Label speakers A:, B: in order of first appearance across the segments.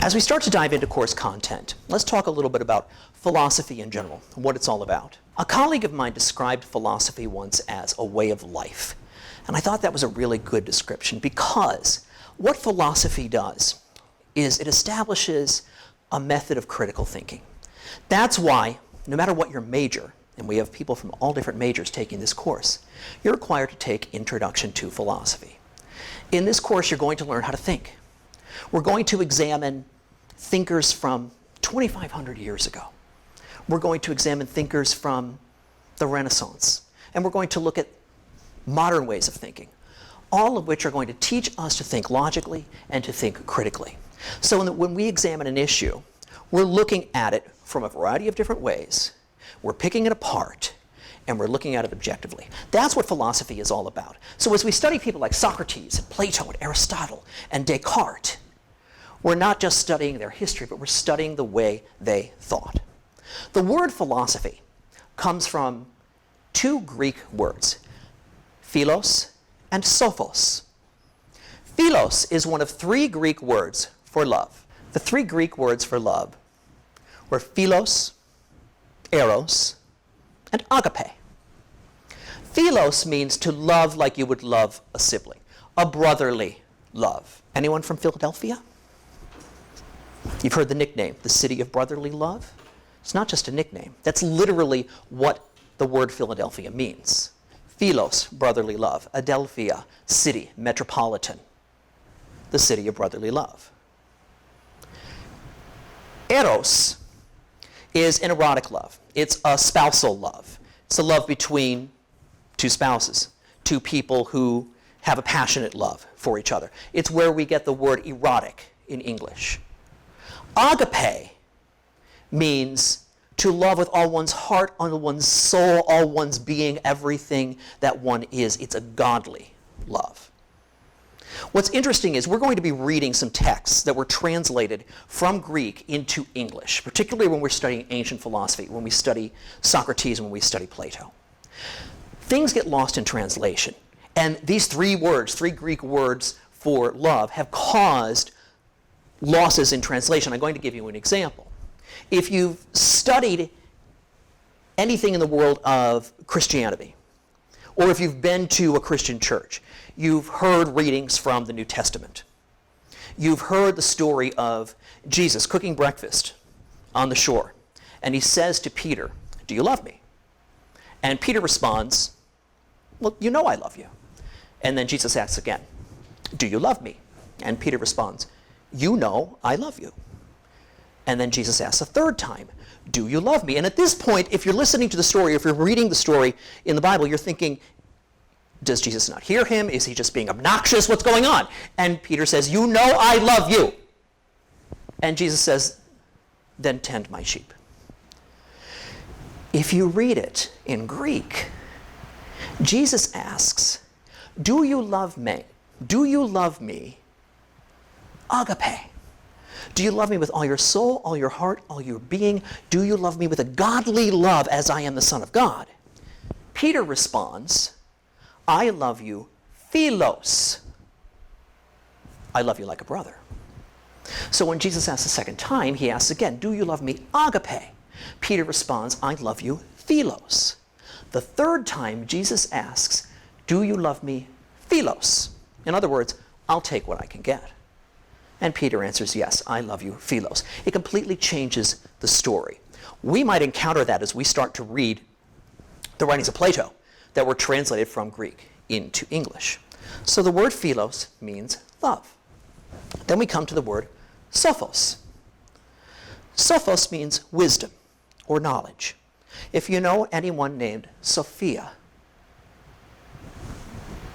A: As we start to dive into course content, let's talk a little bit about philosophy in general, and what it's all about. A colleague of mine described philosophy once as a way of life. And I thought that was a really good description, because what philosophy does is it establishes a method of critical thinking. That's why, no matter what your major, and we have people from all different majors taking this course, you're required to take Introduction to Philosophy. In this course, you're going to learn how to think. We're going to examine thinkers from 2,500 years ago. We're going to examine thinkers from the Renaissance. And we're going to look at modern ways of thinking, all of which are going to teach us to think logically and to think critically. So when we examine an issue, we're looking at it from a variety of different ways. We're picking it apart, and we're looking at it objectively. That's what philosophy is all about. So as we study people like Socrates, and Plato, and Aristotle, and Descartes, we're not just studying their history, but we're studying the way they thought. The word philosophy comes from two Greek words, philos and sophos. Philos is one of three Greek words for love. The three Greek words for love were philos, eros, and agape. Philos means to love like you would love a sibling, a brotherly love. Anyone from Philadelphia? You've heard the nickname, the city of brotherly love? It's not just a nickname. That's literally what the word Philadelphia means. Philos, brotherly love. Adelphia, city, metropolitan. The city of brotherly love. Eros is an erotic love. It's a spousal love. It's a love between two spouses, two people who have a passionate love for each other. It's where we get the word erotic in English. Agape means to love with all one's heart, all one's soul, all one's being, everything that one is. It's a godly love. What's interesting is we're going to be reading some texts that were translated from Greek into English, particularly when we're studying ancient philosophy, when we study Socrates, and when we study Plato. Things get lost in translation. And these three Greek words for love, have caused losses in translation. I'm going to give you an example. If you've studied anything in the world of Christianity, or if you've been to a Christian church, you've heard readings from the New Testament. You've heard the story of Jesus cooking breakfast on the shore. And he says to Peter, "Do you love me?" And Peter responds, "Well, you know I love you." And then Jesus asks again, "Do you love me?" And Peter responds, "You know I love you." And then Jesus asks a third time, "Do you love me?" And at this point, if you're listening to the story, if you're reading the story in the Bible, you're thinking, does Jesus not hear him? Is he just being obnoxious? What's going on? And Peter says, "You know I love you." And Jesus says, "Then tend my sheep." If you read it in Greek, Jesus asks, "Do you love me? Do you love me? Agape. Do you love me with all your soul, all your heart, all your being? Do you love me with a godly love as I am the Son of God?" Peter responds, "I love you philos. I love you like a brother." So when Jesus asks a second time, he asks again, "Do you love me agape?" Peter responds, "I love you philos." The third time, Jesus asks, "Do you love me philos?" In other words, I'll take what I can get. And Peter answers, "Yes, I love you philos." It completely changes the story. We might encounter that as we start to read the writings of Plato that were translated from Greek into English. So the word philos means love. Then we come to the word sophos. Sophos means wisdom or knowledge. If you know anyone named Sophia,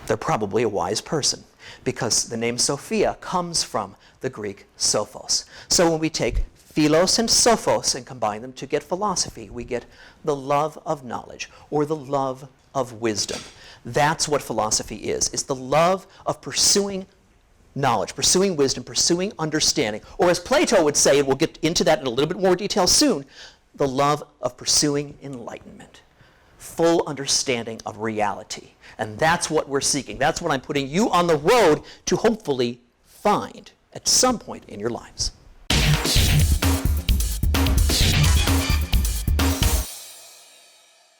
A: they're probably a wise person, because the name Sophia comes from the Greek sophos. So when we take philos and sophos and combine them to get philosophy, we get the love of knowledge, or the love of wisdom. That's what philosophy is. It's the love of pursuing knowledge, pursuing wisdom, pursuing understanding, or as Plato would say, and we'll get into that in a little bit more detail soon, the love of pursuing enlightenment, full understanding of reality. And that's what we're seeking. That's what I'm putting you on the road to hopefully find at some point in your lives.